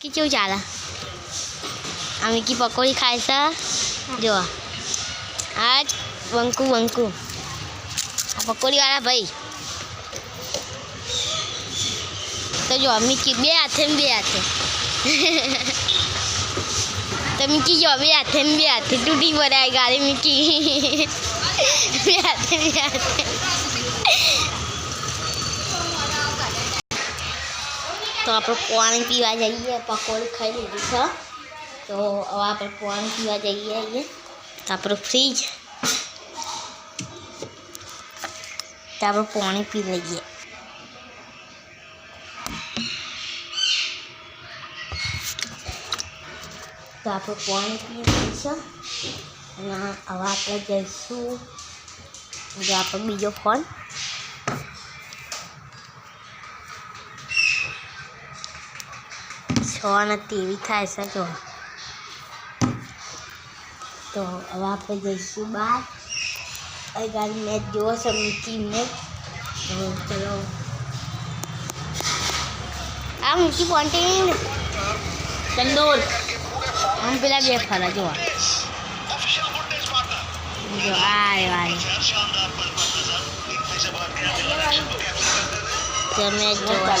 કેવું ચાલે આ મિકી પકોડી ખાય છે જો આજ વંકુ વંકુ આ પકોડીવાળા ભાઈ તો જો મિકી બે હાથે તો મિકી જો બે હાથે તૂટી પડાય ગાડી મિકી બે હાથે તો આપણે પાણી પીવા જઈએ પકોડી ખાઈ લીધી છે તો હવે આપણે પાણી પીવા જઈએ તો આપણું ફ્રીજ તો આપણે પાણી પી લઈએ તો આપણે પાણી પી લઈએ છે અને હવે આપણે જઈશું જો આપણે બીજો ફોન અને તેવી થાય છે જો તો હવે આપણે જઈશું બહાર એ ગાડી મેચ જોવો છે મિકી મેચ તો ચલો આ મિકી પોન્ટીન ચંદોર આમ પેલા બે ફરા જોવા જો આ તે મેચ જોવા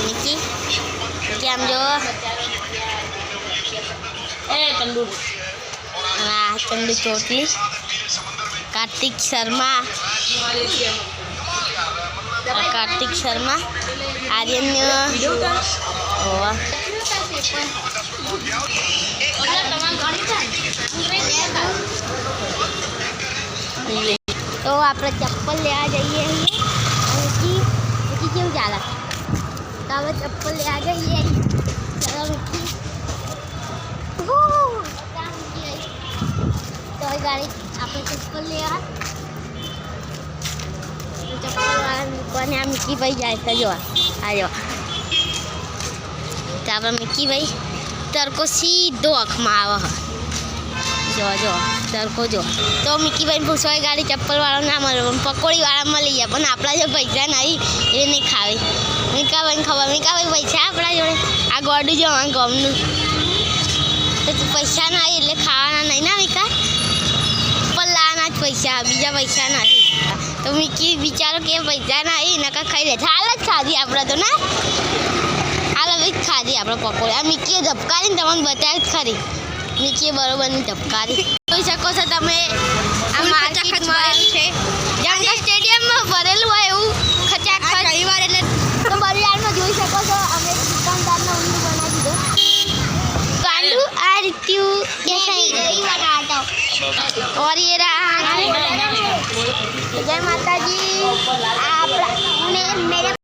मिकी आम जो चंदू चंदू चोटली कार्तिक शर्मा आर्यन तो आप चप्पल ले आ जाइए मिकी क्यों जाला तो आप चप्पल ले आ जाइए चलो मिकी तो गाड़ी आप चप्पल ले आ चप्पल वाला दुकान यहाँ मिकी भाई जाए जो आ जाओ तो आप मिकी भाई तर को सीधो आँख में आवा जो जो सर को जो तो मिकी भाई पूछवा गाड़ी चप्पल वाला ना मळे पकोड़ी वाला मळी जाए पण आपड़ा जो पैसा नहीं ये नहीं खावे मिका भाई खबर मिका भाई पैसा आपड़ा जोड़े आ गोडू जो गमनु तो पैसा नहीं એટલે ખાવાના नहीं ना मिका पल्लाना ज पैसा बीजा पैसा नहीं तो मिकी बिचारो के पैसा नहीं नका खाई ले हाल ज खाधी आपड़ा तो ना हाल भी खाधी आपड़ा पकोड़ी आ मिकी धपकारी ने तमने बताया ज खरी मिकी बरोबर ની ધબકારી જોઈ શકો છો તમે આ માર્કેટમાં છે જંગા સ્ટેડિયમમાં ભરેલું હોય એવું ખચાખચ રવિવાર એટલે તો બરિયાળમાં જોઈ શકો છો અમે દુકાનદારનો ઊંડું બનાવી દીધો ગાંડુ આ રીત્યું कैसा रविवार आटा और ये रहा जय माता जी आप मेरे